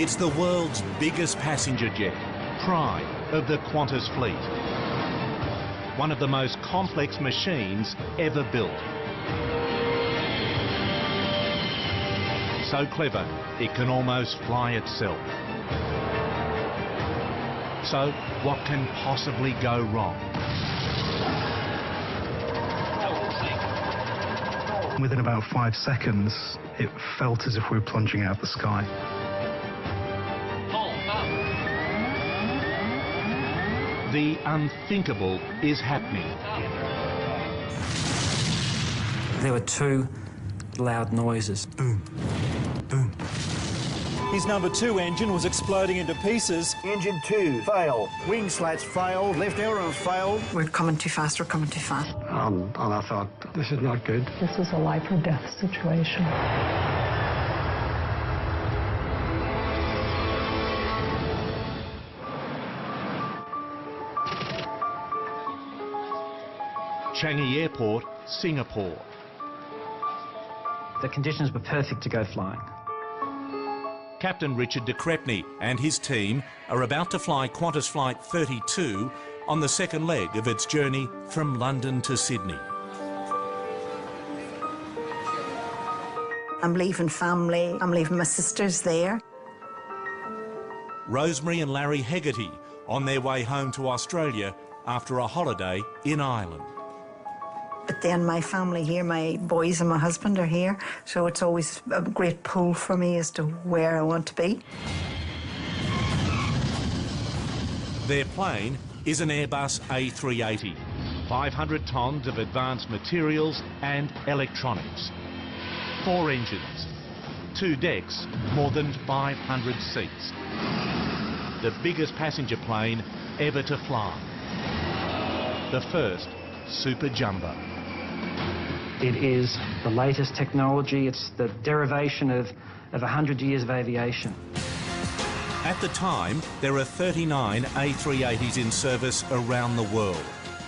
It's the world's biggest passenger jet, pride of the Qantas fleet. One of the most complex machines ever built. So clever, it can almost fly itself. So, what can possibly go wrong? Within about 5 seconds, it felt as if we were plunging out of the sky. The unthinkable is happening. There were two loud noises. Boom, boom. His number 2 engine was exploding into pieces. Engine 2, fail. Wing slats failed, left ailerons failed. We're coming too fast, we're coming too fast. And I thought, this is not good. This was a life or death situation. Changi Airport, Singapore. The conditions were perfect to go flying. Captain Richard de Crespigny and his team are about to fly Qantas Flight 32 on the second leg of its journey from London to Sydney. I'm leaving family, I'm leaving my sisters there. Rosemary and Larry Hegarty on their way home to Australia after a holiday in Ireland. But then my family here, my boys and my husband are here, so it's always a great pull for me as to where I want to be. Their plane is an Airbus A380, 500 tonnes of advanced materials and electronics. 4 engines, 2 decks, more than 500 seats. The biggest passenger plane ever to fly. The first Super Jumbo. It is the latest technology. It's the derivation of 100 years of aviation. At the time, there are 39 A380s in service around the world.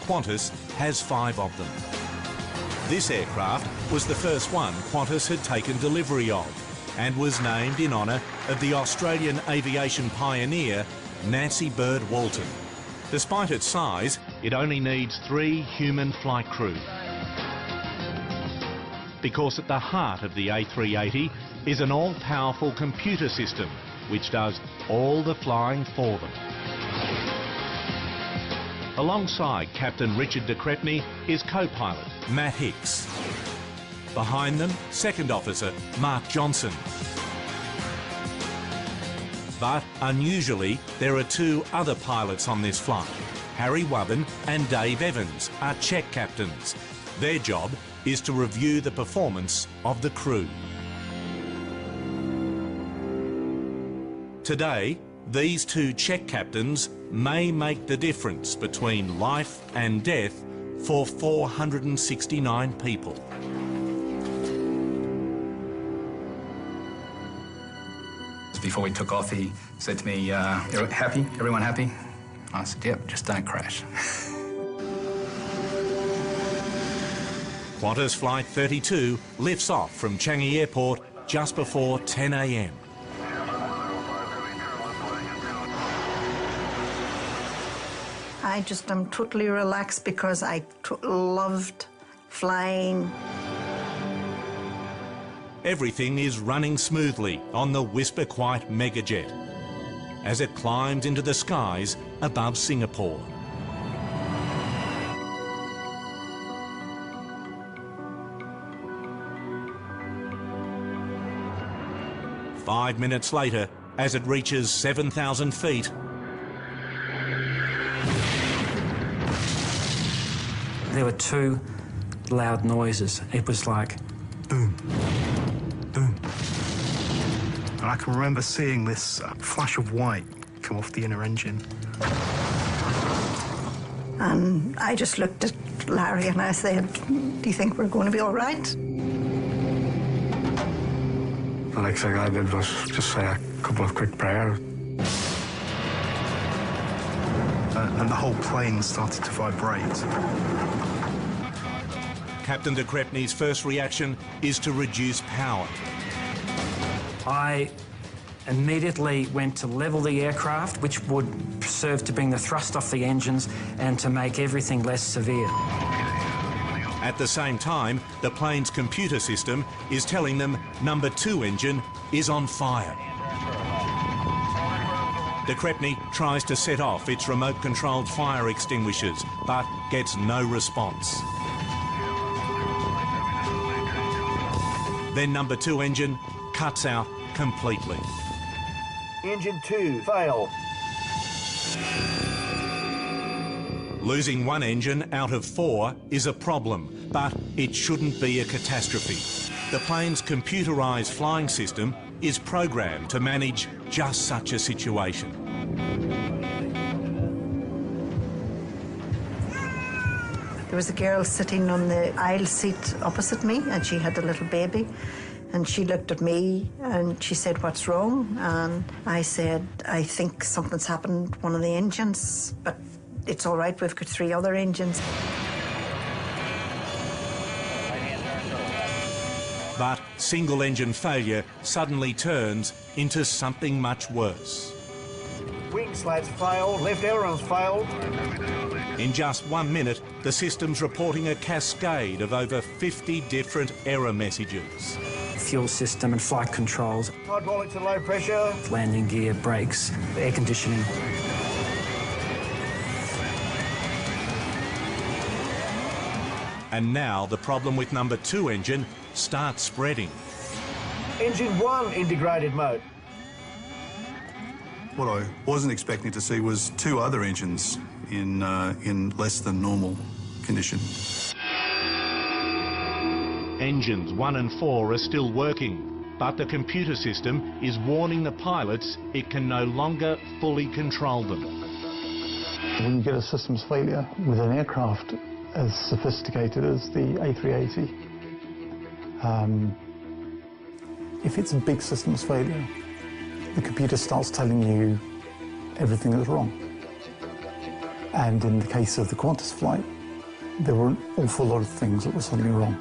Qantas has 5 of them. This aircraft was the first one Qantas had taken delivery of and was named in honour of the Australian aviation pioneer Nancy Bird Walton. Despite its size, it only needs 3 human flight crew. Because at the heart of the A380 is an all-powerful computer system which does all the flying for them. Alongside Captain Richard de Crespigny is co-pilot Matt Hicks. Behind them, Second Officer Mark Johnson. But unusually, there are 2 other pilots on this flight. Harry Wubbin and Dave Evans are check captains. Their job is to review the performance of the crew. Today, these 2 check captains may make the difference between life and death for 469 people. Before we took off, he said to me, "You're happy? Everyone happy?" I said, "Yep, just don't crash." Qantas Flight 32 lifts off from Changi Airport just before 10 a.m. I just am totally relaxed because I loved flying. Everything is running smoothly on the Whisper Quiet Megajet as it climbs into the skies above Singapore. Five minutes later, as it reaches 7,000 feet, There were 2 loud noises. It was like Boom, boom. And I can remember seeing this flash of white come off the inner engine. And I just looked at Larry and I said, "Do you think we're going to be all right?" The next thing I did was just say a couple of quick prayers. And the whole plane started to vibrate. Captain de Crespigny's first reaction is to reduce power. I immediately went to level the aircraft, which would serve to bring the thrust off the engines and to make everything less severe. At the same time, the plane's computer system is telling them number 2 engine is on fire. De Crespigny tries to set off its remote-controlled fire extinguishers, but gets no response. Then number 2 engine cuts out completely. Engine 2, fail. Losing 1 engine out of 4 is a problem, but it shouldn't be a catastrophe. The plane's computerised flying system is programmed to manage just such a situation. There was a girl sitting on the aisle seat opposite me, and she had a little baby. And she looked at me and she said, "What's wrong?" And I said, "I think something's happened, one of the engines, but it's all right, we've got 3 other engines." But single engine failure suddenly turns into something much worse. Wing slats failed, left ailerons failed. In just 1 minute, the system's reporting a cascade of over 50 different error messages. Fuel system and flight controls, Hydraulics at low pressure. landing gear, brakes, air conditioning. And now the problem with number 2 engine starts spreading. Engine 1 in degraded mode. What I wasn't expecting to see was 2 other engines in less than normal condition. Engines 1 and 4 are still working, but the computer system is warning the pilots it can no longer fully control them. When you get a systems failure with an aircraft as sophisticated as the A380, if it's a big systems failure, the computer starts telling you everything that's wrong. And in the case of the Qantas flight, there were an awful lot of things that were suddenly wrong.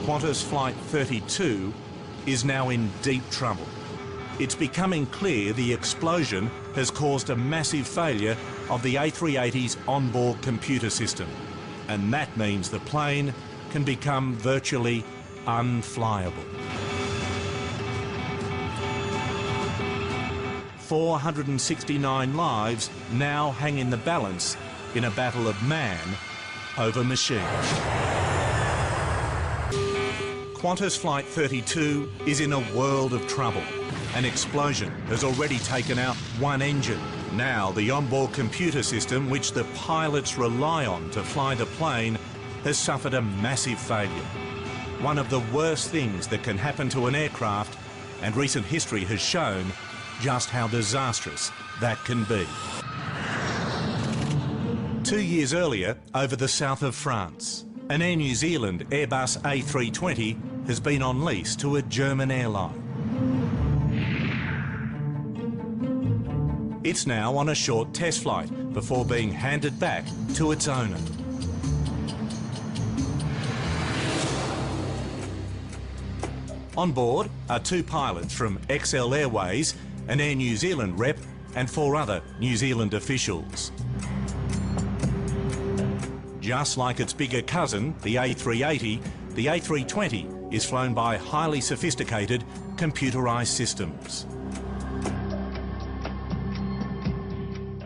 Qantas Flight 32 is now in deep trouble. It's becoming clear the explosion has caused a massive failure of the A380's onboard computer system, and that means the plane can become virtually unflyable. 469 lives now hang in the balance in a battle of man over machine. Qantas Flight 32 is in a world of trouble. An explosion has already taken out 1 engine. Now the onboard computer system, which the pilots rely on to fly the plane, has suffered a massive failure. One of the worst things that can happen to an aircraft, and recent history has shown just how disastrous that can be. 2 years earlier, over the south of France, an Air New Zealand Airbus A320 has been on lease to a German airline. It's now on a short test flight before being handed back to its owner. On board are 2 pilots from XL Airways, an Air New Zealand rep, and 4 other New Zealand officials. Just like its bigger cousin, the A380, the A320 is flown by highly sophisticated computerised systems.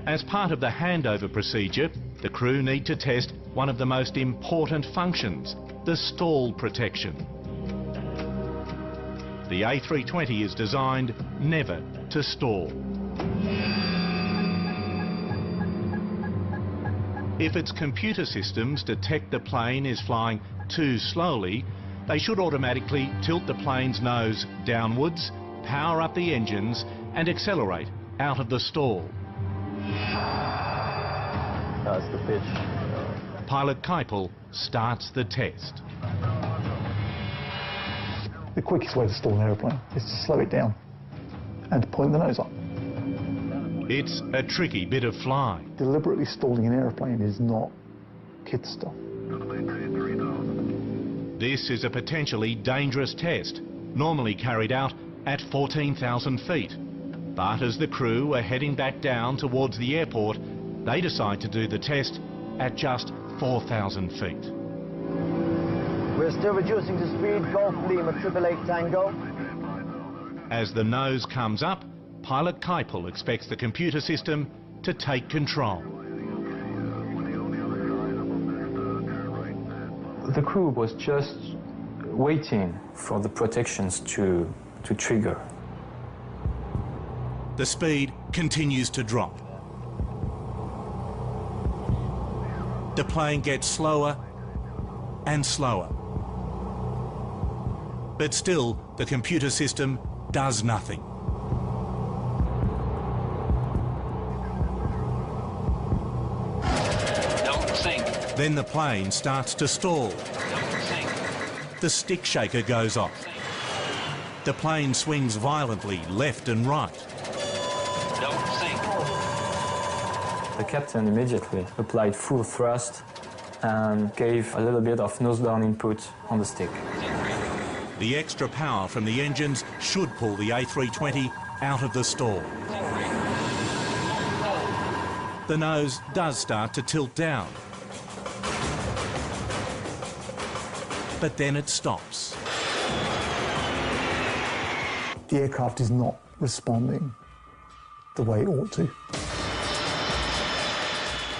As part of the handover procedure, the crew need to test one of the most important functions, the stall protection. The A320 is designed never to stall. If its computer systems detect the plane is flying too slowly, they should automatically tilt the plane's nose downwards, power up the engines and accelerate out of the stall. That's the pitch. Pilot Keipel starts the test. The quickest way to stall an aeroplane is to slow it down and to point the nose up. It's a tricky bit of flying. Deliberately stalling an aeroplane is not kid stuff. This is a potentially dangerous test, normally carried out at 14,000 feet. But as the crew are heading back down towards the airport, they decide to do the test at just 4,000 feet. We're still reducing the speed. Golf Lima 888 Tango. As the nose comes up, pilot Keipel expects the computer system to take control. The crew was just waiting for the protections to trigger. The speed continues to drop. The plane gets slower and slower. But still, the computer system does nothing. Don't sink. Then the plane starts to stall. Don't sink. The stick shaker goes off. The plane swings violently left and right. Don't sink. The captain immediately applied full thrust and gave a little bit of nose-down input on the stick. The extra power from the engines should pull the A320 out of the stall. The nose does start to tilt down. But then it stops. The aircraft is not responding the way it ought to.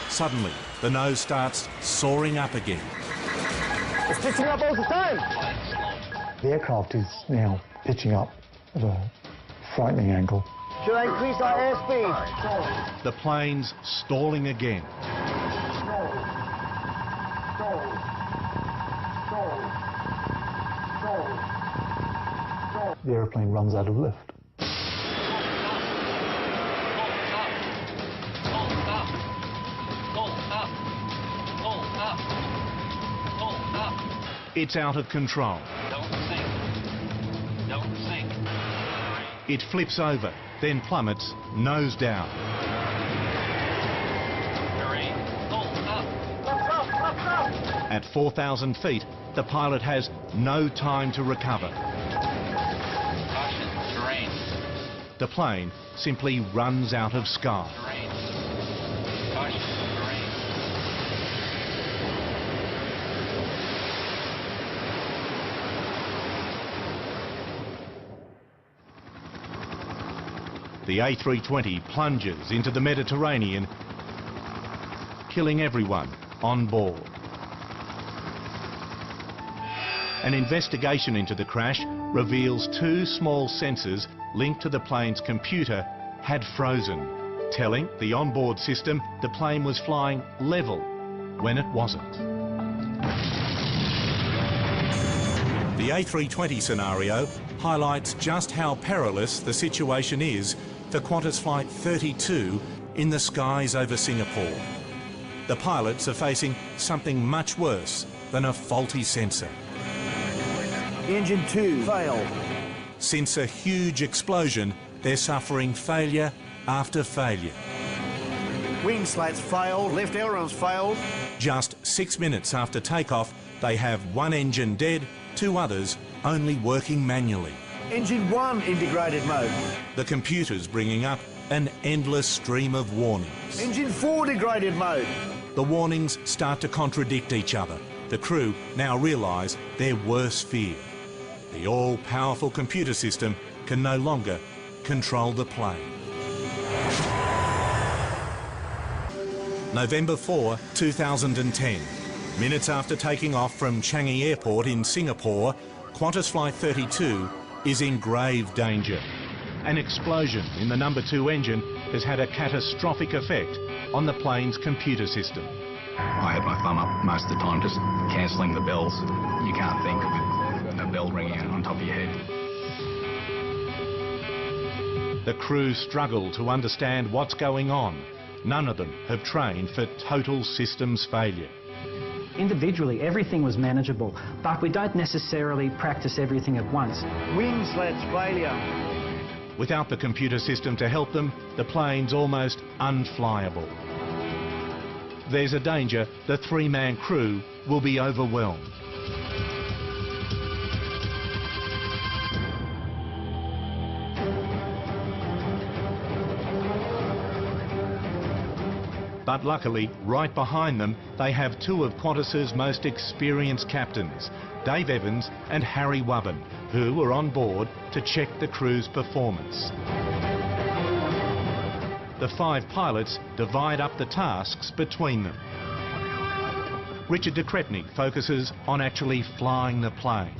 Suddenly, the nose starts soaring up again. It's pitching up all the time. The aircraft is now pitching up at a frightening angle. Should I increase our airspeed? The plane's stalling again. The airplane runs out of lift. It's out of control. Don't sink. Don't sink. It flips over, then plummets nose down. Terrain. Up. At 4,000 feet, the pilot has no time to recover. Caution. Terrain. The plane simply runs out of sky. Terrain. Caution. Terrain. The A320 plunges into the Mediterranean, killing everyone on board. An investigation into the crash reveals two small sensors linked to the plane's computer had frozen, telling the onboard system the plane was flying level when it wasn't. The A320 scenario highlights just how perilous the situation is for Qantas Flight 32 in the skies over Singapore. The pilots are facing something much worse than a faulty sensor. Engine 2, fail. Since a huge explosion, they're suffering failure after failure. Wing slats failed, left ailerons failed. Just 6 minutes after takeoff, they have one engine dead, two others only working manually. Engine 1, integrated mode. The computer's bringing up an endless stream of warnings. Engine 4, degraded mode. The warnings start to contradict each other. The crew now realise their worst fear. The all-powerful computer system can no longer control the plane. November 4, 2010. Minutes after taking off from Changi Airport in Singapore, Qantas Flight 32 is in grave danger. An explosion in the number 2 engine has had a catastrophic effect on the plane's computer system. I had my thumb up most of the time, just cancelling the bells. You can't think with a bell ringing on top of your head. The crew struggle to understand what's going on. None of them have trained for total systems failure. Individually, everything was manageable, but we don't necessarily practice everything at once. Wing slats failure. Without the computer system to help them, the plane's almost unflyable. There's a danger the 3-man crew will be overwhelmed. But luckily, right behind them, they have two of Qantas's most experienced captains, Dave Evans and Harry Wubbin, who were on board to check the crew's performance. The 5 pilots divide up the tasks between them. Richard de Crespigny focuses on actually flying the plane.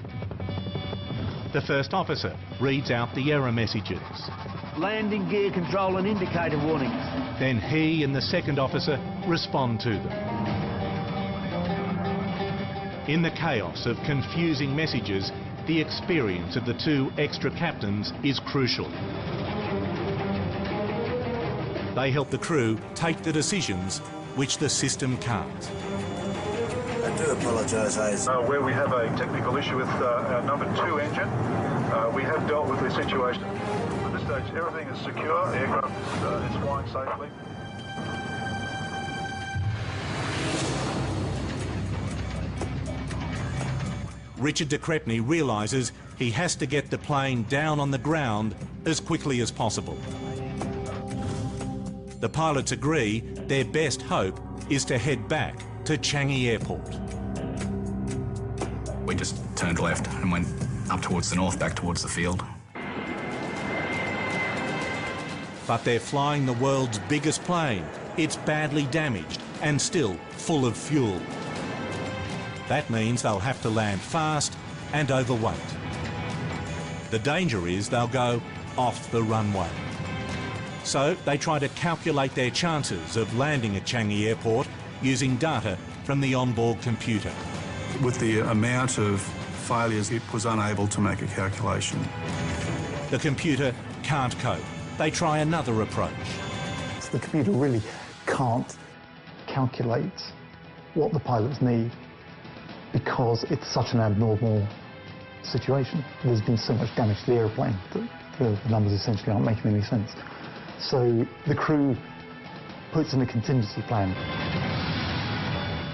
The first officer reads out the error messages. Landing gear control and indicator warnings. Then he and the second officer respond to them. In the chaos of confusing messages, the experience of the 2 extra captains is crucial. They help the crew take the decisions which the system can't. I do apologise, Hayes. Where we have a technical issue with our number 2 engine, we have dealt with the situation. At this stage, everything is secure. The aircraft is flying safely. Richard de Crespigny realises he has to get the plane down on the ground as quickly as possible. The pilots agree their best hope is to head back to Changi Airport. We just turned left and went up towards the north, back towards the field. But they're flying the world's biggest plane. It's badly damaged and still full of fuel. That means they'll have to land fast and overweight. The danger is they'll go off the runway. So they try to calculate their chances of landing at Changi Airport using data from the onboard computer. With the amount of failures, it was unable to make a calculation. The computer can't cope. They try another approach. So the computer really can't calculate what the pilots need because it's such an abnormal situation. There's been so much damage to the airplane that the numbers essentially aren't making any sense. So the crew puts in a contingency plan.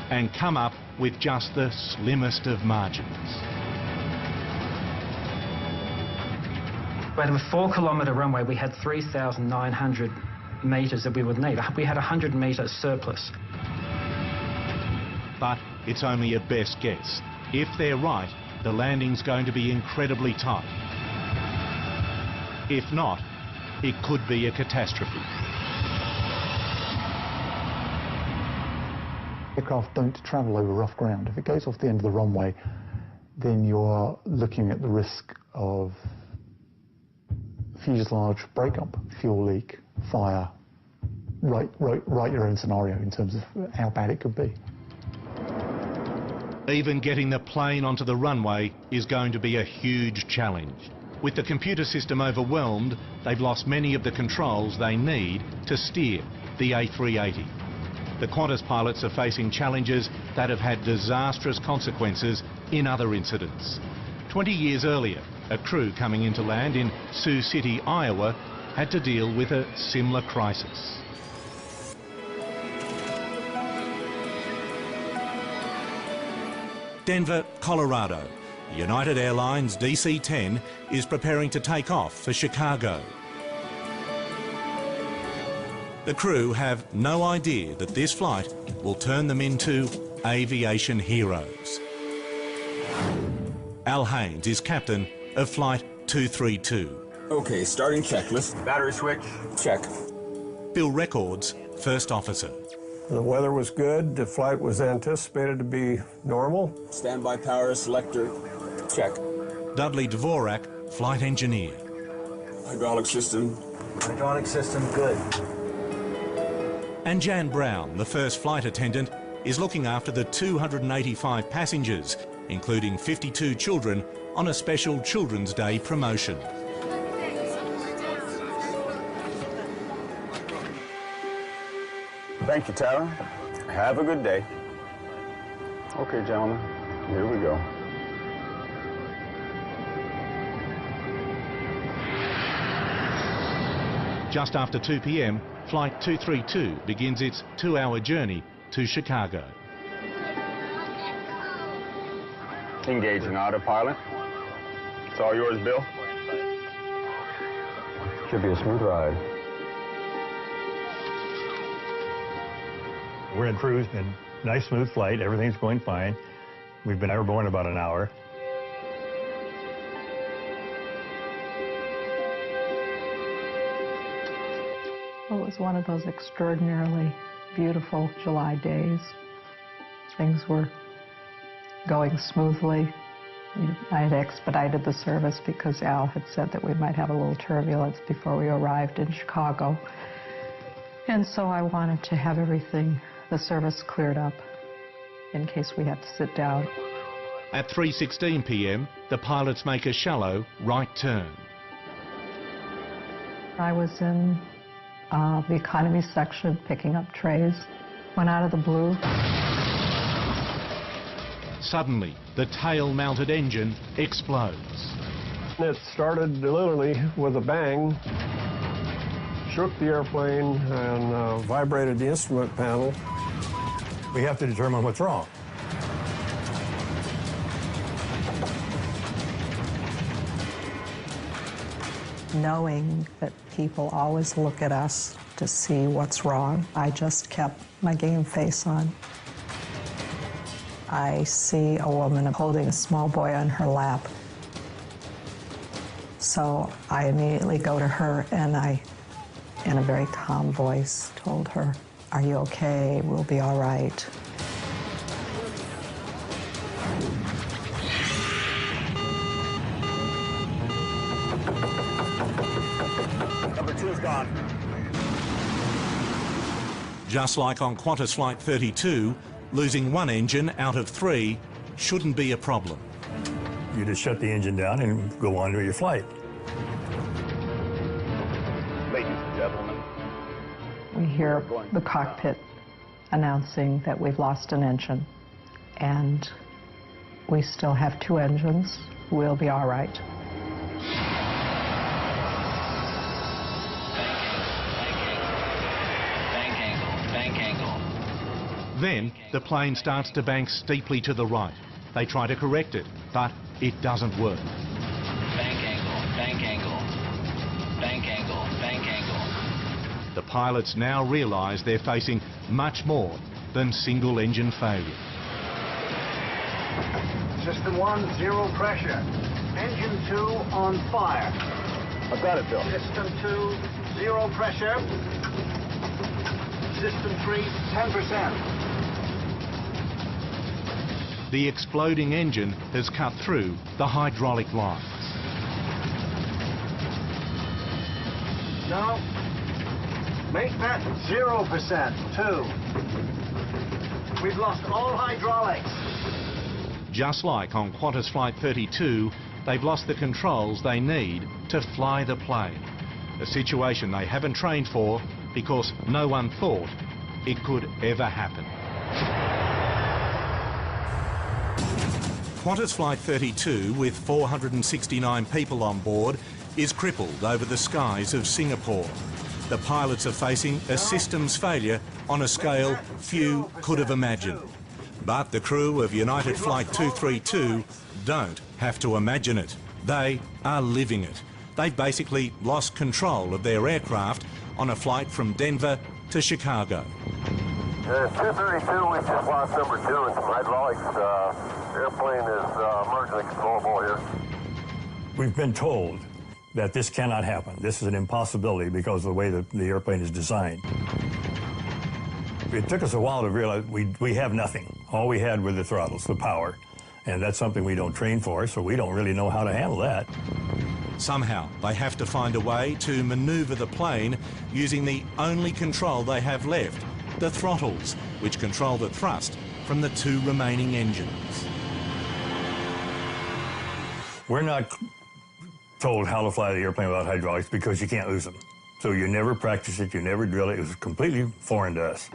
And come up with just the slimmest of margins. We had a 4-kilometre runway. We had 3,900 metres that we would need. We had a 100-metre surplus. But it's only a best guess. If they're right, the landing's going to be incredibly tight. If not, it could be a catastrophe. Aircraft don't travel over rough ground. If it goes off the end of the runway, then you're looking at the risk of fuselage breakup, fuel leak, fire. Write your own scenario in terms of how bad it could be. Even getting the plane onto the runway is going to be a huge challenge. With the computer system overwhelmed, they've lost many of the controls they need to steer the A380. The Qantas pilots are facing challenges that have had disastrous consequences in other incidents. 20 years earlier, a crew coming into land in Sioux City, Iowa, had to deal with a similar crisis. Denver, Colorado. United Airlines DC-10 is preparing to take off for Chicago. The crew have no idea that this flight will turn them into aviation heroes. Al Haynes is captain of Flight 232. Okay, starting checklist. Battery switch. Check. Bill Records, first officer. The weather was good. The flight was anticipated to be normal. Standby power selector. Check. Dudley Dvorak, flight engineer. Hydraulic system. Hydraulic system good. And Jan Brown, the first flight attendant, is looking after the 285 passengers, including 52 children, on a special Children's Day promotion. Thank you, Tara. Have a good day. Okay, gentlemen, here we go. Just after 2 p.m, Flight 232 begins its 2-hour journey to Chicago. Engaging autopilot. It's all yours, Bill. Should be a smooth ride. We're in cruise, and nice smooth flight. Everything's going fine. We've been airborne about an hour. Well, it was one of those extraordinarily beautiful July days. Things were going smoothly. I had expedited the service because Al had said that we might have a little turbulence before we arrived in Chicago. And so I wanted to have everything, the service cleared up in case we had to sit down. At 3:16 p.m, the pilots make a shallow right turn. I was in the economy section picking up trays. Went out of the blue. Suddenly, the tail-mounted engine explodes. It started literally with a bang, shook the airplane and vibrated the instrument panel. We have to determine what's wrong. Knowing that people always look at us to see what's wrong, I just kept my game face on. I see a woman holding a small boy on her lap. So I immediately go to her and I, in a very calm voice, told her, "Are you okay? We'll be all right." Number 2's gone. Just like on Qantas Flight 32, losing one engine out of 3 shouldn't be a problem. You just shut the engine down and go on to your flight. Ladies and gentlemen. We hear the cockpit announcing that we've lost an engine, and we still have 2 engines. We'll be all right. Then the plane starts to bank steeply to the right. They try to correct it, but it doesn't work. Bank angle, bank angle, bank angle, bank angle. The pilots now realise they're facing much more than single engine failure. System 1, 0 pressure. Engine 2 on fire. I've got it, Bill. System 2, 0 pressure. System 3, 10%. The exploding engine has cut through the hydraulic lines. Now, make that 0%, 2. We've lost all hydraulics. Just like on Qantas Flight 32, they've lost the controls they need to fly the plane. A situation they haven't trained for because no one thought it could ever happen. Qantas Flight 32, with 469 people on board, is crippled over the skies of Singapore. The pilots are facing a systems failure on a scale few could have imagined. But the crew of United Flight 232 don't have to imagine it. They are living it. They've basically lost control of their aircraft on a flight from Denver to Chicago. 232, we've just lost number 2 and some hydraulics. Airplane is emergency controllable here. We've been told that this cannot happen. This is an impossibility because of the way that the airplane is designed. It took us a while to realize we have nothing. All we had were the throttles, the power. And that's something we don't train for, so we don't really know how to handle that. Somehow, they have to find a way to manoeuvre the plane using the only control they have left, the throttles, which control the thrust from the 2 remaining engines. We're not told how to fly the airplane without hydraulics because you can't lose them. So you never practice it, you never drill it. It was completely foreign to us.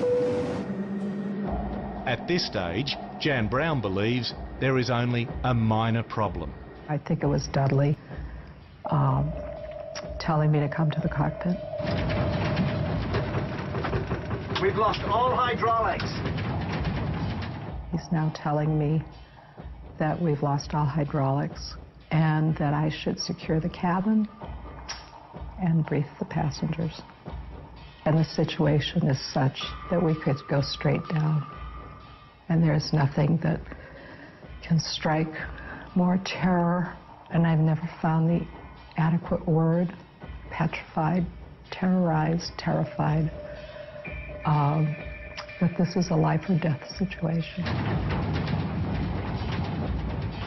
At this stage, Jan Brown believes there is only a minor problem. I think it was Dudley telling me to come to the cockpit. We've lost all hydraulics. He's now telling me that we've lost all hydraulics and that I should secure the cabin and brief the passengers. And the situation is such that we could go straight down. And there's nothing that can strike more terror, and I've never found the adequate word, petrified, terrorized, terrified, that this is a life or death situation.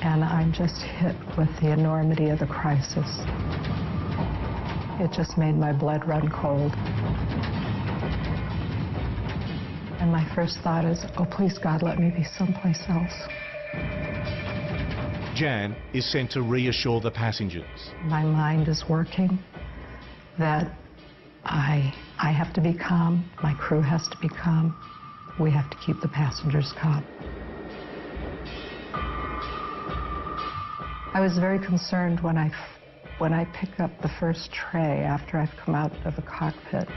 And I'm just hit with the enormity of the crisis. It just made my blood run cold. And my first thought is, oh, please, God, let me be someplace else. Jan is sent to reassure the passengers. My mind is working, that I have to be calm, my crew has to be calm, we have to keep the passengers calm. I was very concerned when I pick up the first tray after I've come out of the cockpit,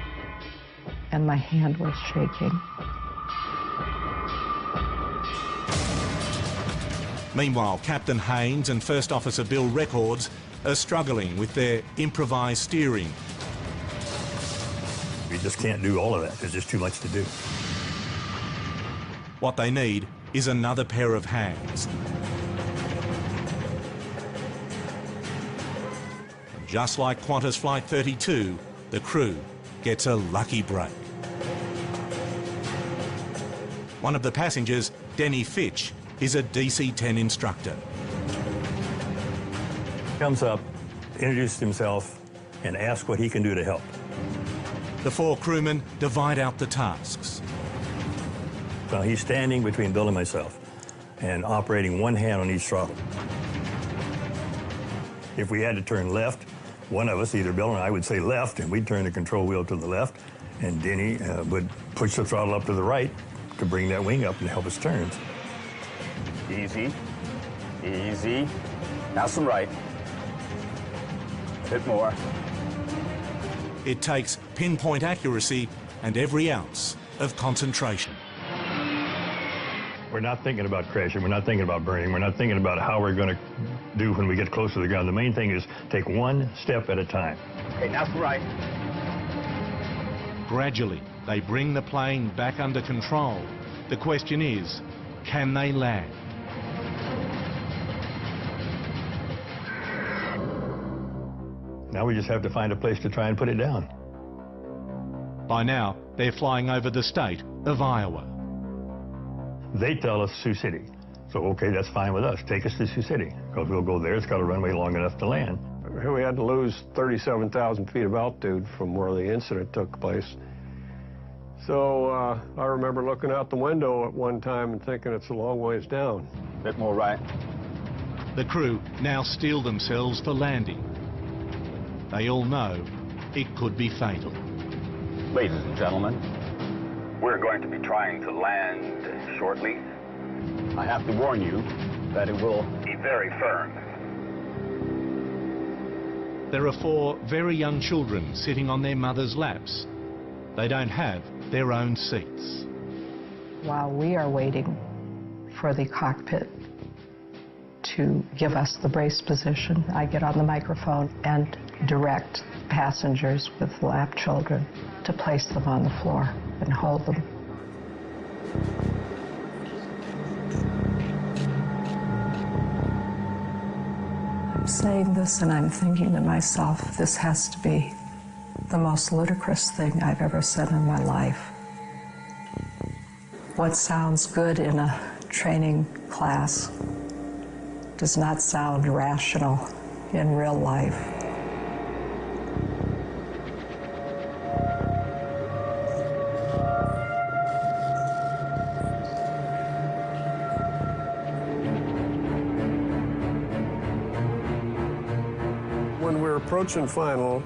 and my hand was shaking. Meanwhile, Captain Haynes and First Officer Bill Records are struggling with their improvised steering. We just can't do all of that. There's just too much to do. What they need is another pair of hands. Just like Qantas Flight 32, the crew gets a lucky break. One of the passengers, Denny Fitch, is a DC-10 instructor. Comes up, introduces himself, and asks what he can do to help. The four crewmen divide out the tasks. So he's standing between Bill and myself and operating one hand on each throttle. If we had to turn left, one of us, either Bill or I, would say left, and we'd turn the control wheel to the left, and Denny would push the throttle up to the right to bring that wing up and help us turn. Easy, easy. Now some right. A bit more. It takes pinpoint accuracy and every ounce of concentration. We're not thinking about crashing. We're not thinking about burning. We're not thinking about how we're going to do when we get close to the ground. The main thing is take one step at a time. Okay, now some right. Gradually, they bring the plane back under control. The question is, can they land? Now we just have to find a place to try and put it down. By now, they're flying over the state of Iowa. They tell us Sioux City. So, okay, that's fine with us. Take us to Sioux City, because we'll go there. It's got a runway long enough to land. Here we had to lose 37,000 feet of altitude from where the incident took place. So I remember looking out the window at one time and thinking it's a long ways down. A bit more right. The crew now steel themselves for landing. They all know it could be fatal. Ladies and gentlemen, we're going to be trying to land shortly. I have to warn you that it will be very firm. There are four very young children sitting on their mothers' laps. They don't have their own seats. While we are waiting for the cockpit to give us the brace position, I get on the microphone and direct passengers with lap children to place them on the floor and hold them. I'm saying this and I'm thinking to myself, this has to be the most ludicrous thing I've ever said in my life. What sounds good in a training class does not sound rational in real life. When we were approaching final,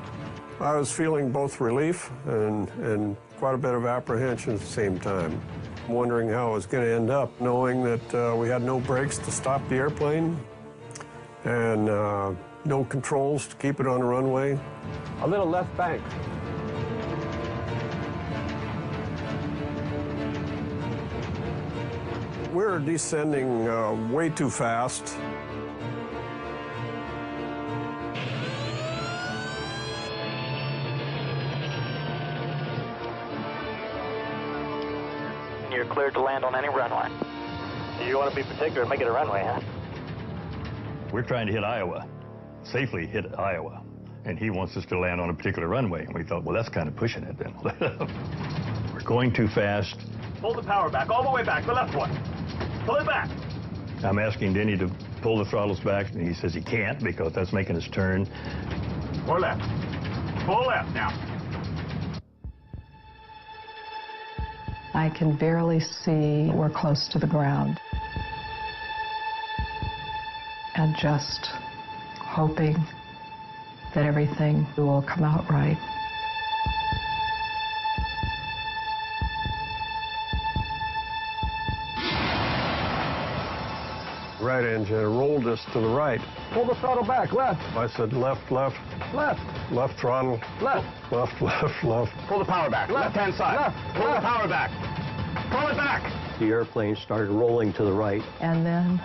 I was feeling both relief and quite a bit of apprehension at the same time. Wondering how it was going to end up, knowing that we had no brakes to stop the airplane and no controls to keep it on the runway. A little left bank. We were descending way too fast. you're cleared to land on any runway. You want to be particular and make it a runway, huh? We're trying to hit Iowa, safely hit Iowa, and he wants us to land on a particular runway. And we thought, well, that's kind of pushing it then. We're going too fast. Pull the power back, all the way back, the left one. Pull it back. I'm asking Denny to pull the throttles back, and he says he can't because that's making us turn. Or left. Pull left now. I can barely see we're close to the ground. And just hoping that everything will come out right. Right engine rolled us to the right. Pull the throttle back, left. I said left, left. Left. Left throttle. Left. Left, left, left. Pull the power back, left-hand side. Left. Pull the power back. Pull it back. The airplane started rolling to the right. And then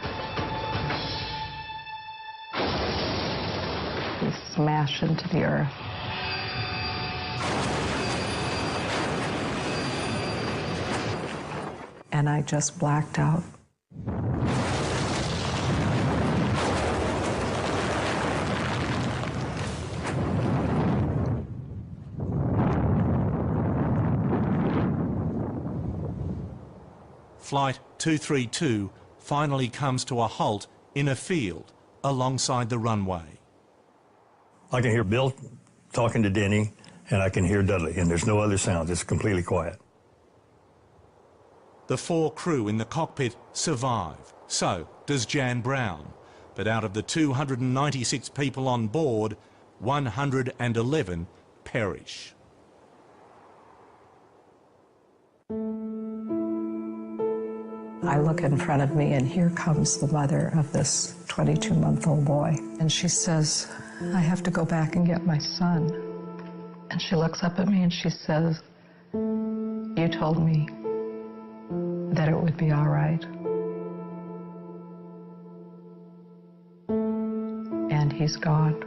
we smash into the earth. And I just blacked out. Flight 232 finally comes to a halt in a field alongside the runway. I can hear Bill talking to Denny, and I can hear Dudley, and there's no other sounds. It's completely quiet. The 4 crew in the cockpit survive. So does Jan Brown. But out of the 296 people on board, 111 perish. I look in front of me, and here comes the mother of this 22-month-old boy. And she says, I have to go back and get my son. And she looks up at me and she says, you told me that it would be all right. And he's gone.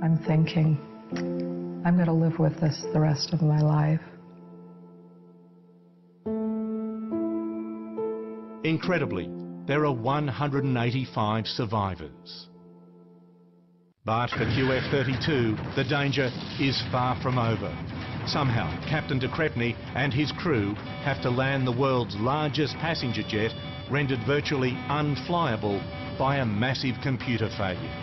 I'm thinking, I'm going to live with this the rest of my life. Incredibly, there are 185 survivors. But for QF-32, the danger is far from over. Somehow, Captain de Crespigny and his crew have to land the world's largest passenger jet, rendered virtually unflyable by a massive computer failure.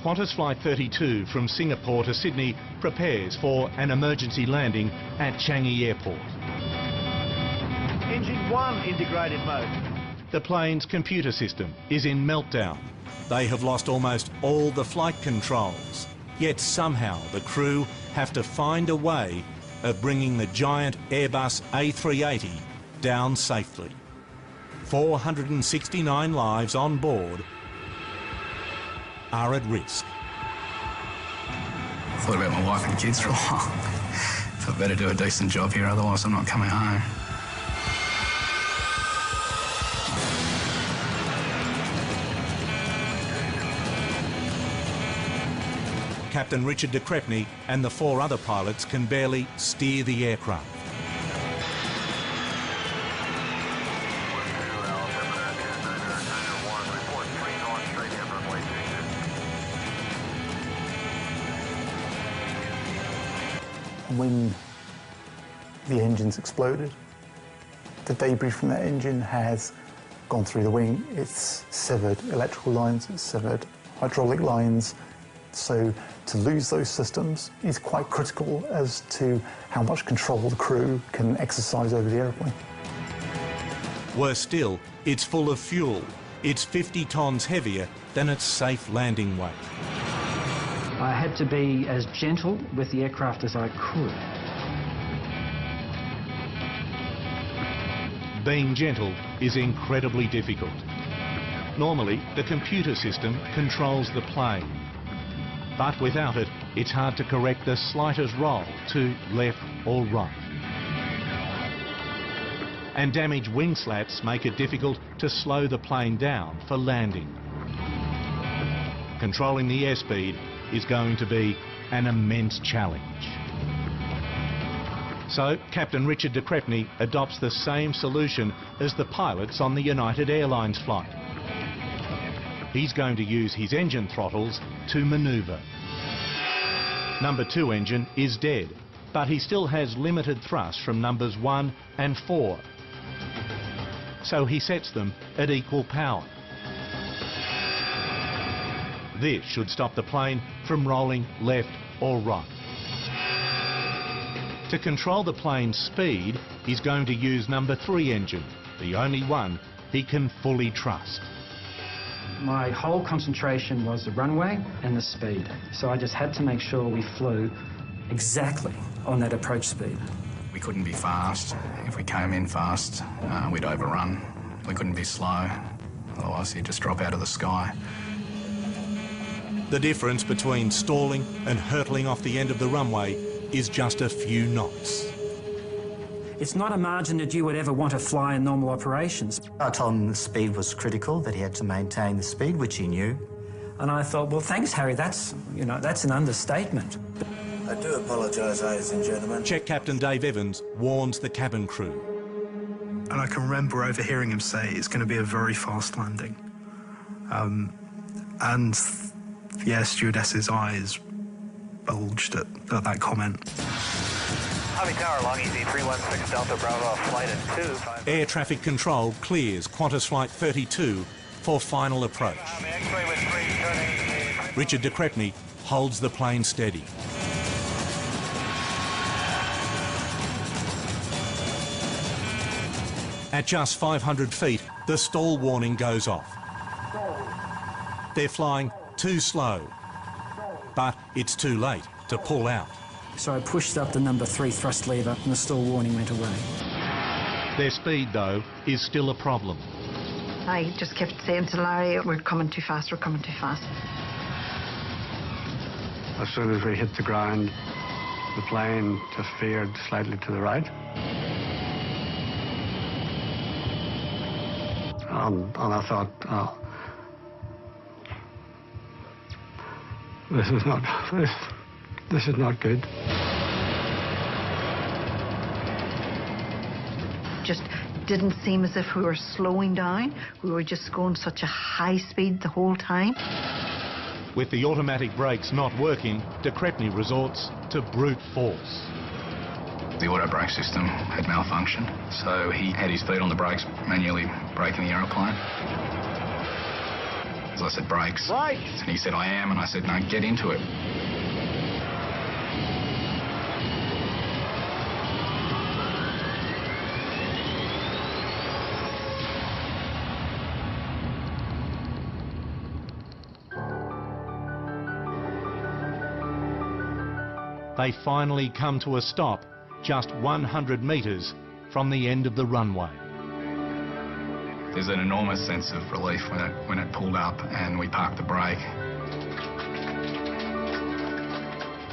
Qantas Flight 32 from Singapore to Sydney prepares for an emergency landing at Changi Airport. Engine 1 integrated mode. The plane's computer system is in meltdown. They have lost almost all the flight controls. Yet somehow the crew have to find a way of bringing the giant Airbus A380 down safely. 469 lives on board are at risk. I thought about my wife and kids for a while. Thought better do a decent job here, otherwise I'm not coming home. Captain Richard de Crespigny and the 4 other pilots can barely steer the aircraft. When the engines exploded, the debris from that engine has gone through the wing. It's severed electrical lines, it's severed hydraulic lines. So to lose those systems is quite critical as to how much control the crew can exercise over the airplane. Worse still, it's full of fuel. It's 50 tonnes heavier than its safe landing weight. I had to be as gentle with the aircraft as I could. Being gentle is incredibly difficult. Normally, the computer system controls the plane. But without it, it's hard to correct the slightest roll to left or right. And damaged wing slats make it difficult to slow the plane down for landing. controlling the airspeed is going to be an immense challenge. So Captain Richard de Crespigny adopts the same solution as the pilots on the United Airlines flight. He's going to use his engine throttles to manoeuvre. Number 2 engine is dead, but he still has limited thrust from numbers 1 and 4. So he sets them at equal power. This should stop the plane from rolling left or right. To control the plane's speed, he's going to use number 3 engine, the only one he can fully trust. My whole concentration was the runway and the speed. So I just had to make sure we flew exactly on that approach speed. We couldn't be fast. If we came in fast, we'd overrun. We couldn't be slow, otherwise he'd just drop out of the sky. The difference between stalling and hurtling off the end of the runway is just a few knots. It's not a margin that you would ever want to fly in normal operations. I told him the speed was critical, that he had to maintain the speed, which he knew. And I thought, well, thanks, Harry, that's an understatement. I do apologise, ladies and gentlemen. Check Captain Dave Evans warns the cabin crew. And I can remember overhearing him say it's going to be a very fast landing. And the air stewardess's eyes bulged at that comment. Harvey Tower, Long Easy 316 Delta Bravo, flight at 2. Air traffic control clears Qantas Flight 32 for final approach. Richard de Crespigny holds the plane steady. At just 500 feet, the stall warning goes off. They're flying too slow, but it's too late to pull out. So I pushed up the number 3 thrust lever and the stall warning went away. Their speed, though, is still a problem. I just kept saying to Larry, we're coming too fast, we're coming too fast. As soon as we hit the ground, the plane just veered slightly to the right. And I thought, oh, this is not good. Just didn't seem as if we were slowing down. We were just going such a high speed the whole time. With the automatic brakes not working, de Crespigny resorts to brute force. The auto brake system had malfunctioned, so he had his feet on the brakes, manually braking the aeroplane. As I said, brakes. Right. And he said, I am, and I said, no, get into it. They finally come to a stop just 100 metres from the end of the runway. There's an enormous sense of relief when it pulled up and we parked the brake.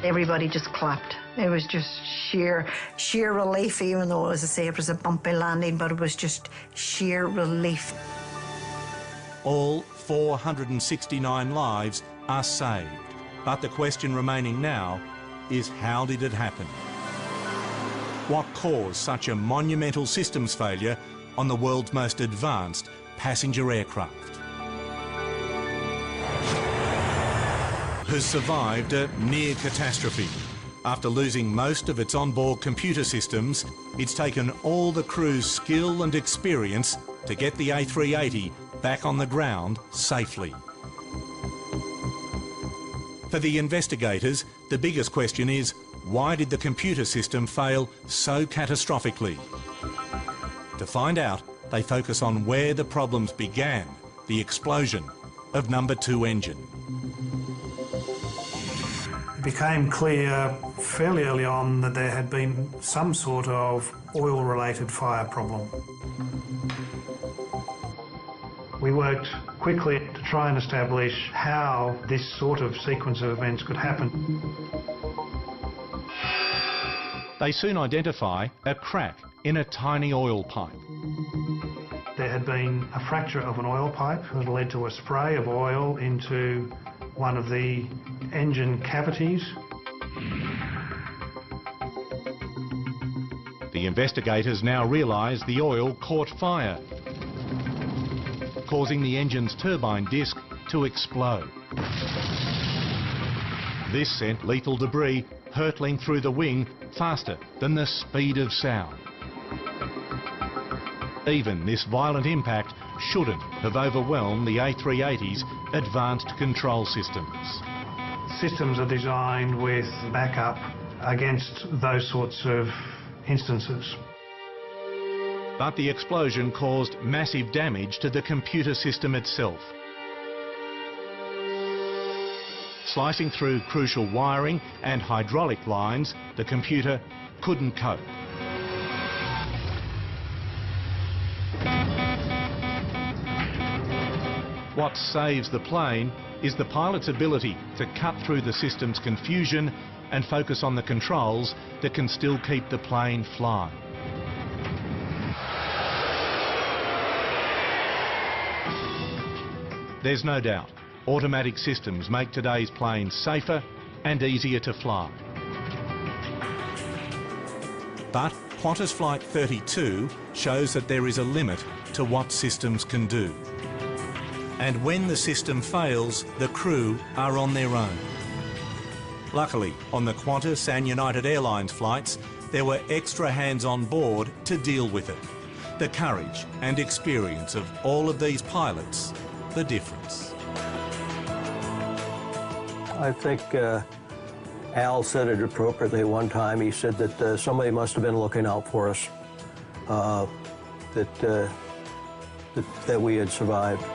Everybody just clapped. It was just sheer relief, even though, as I say, it was a bumpy landing, but it was just sheer relief. All 469 lives are saved. But the question remaining now is, how did it happen? What caused such a monumental systems failure on the world's most advanced passenger aircraft? Has survived a near catastrophe. After losing most of its onboard computer systems, it's taken all the crew's skill and experience to get the A380 back on the ground safely. For the investigators, the biggest question is, why did the computer system fail so catastrophically? To find out, they focus on where the problems began, the explosion of number 2 engine. It became clear fairly early on that there had been some sort of oil-related fire problem. We worked quickly to try and establish how this sort of sequence of events could happen. They soon identify a crack in a tiny oil pipe. There had been a fracture of an oil pipe that led to a spray of oil into one of the engine cavities. The investigators now realise the oil caught fire, causing the engine's turbine disc to explode. This sent lethal debris hurtling through the wing faster than the speed of sound. Even this violent impact shouldn't have overwhelmed the A380's advanced control systems. Systems are designed with backup against those sorts of instances. But the explosion caused massive damage to the computer system itself. Slicing through crucial wiring and hydraulic lines, the computer couldn't cope. What saves the plane is the pilot's ability to cut through the system's confusion and focus on the controls that can still keep the plane flying. There's no doubt, automatic systems make today's planes safer and easier to fly. But Qantas Flight 32 shows that there is a limit to what systems can do. And when the system fails, the crew are on their own. Luckily, on the Qantas and United Airlines flights, there were extra hands on board to deal with it. The courage and experience of all of these pilots, the difference. I think Al said it appropriately one time. He said that somebody must have been looking out for us, that we had survived.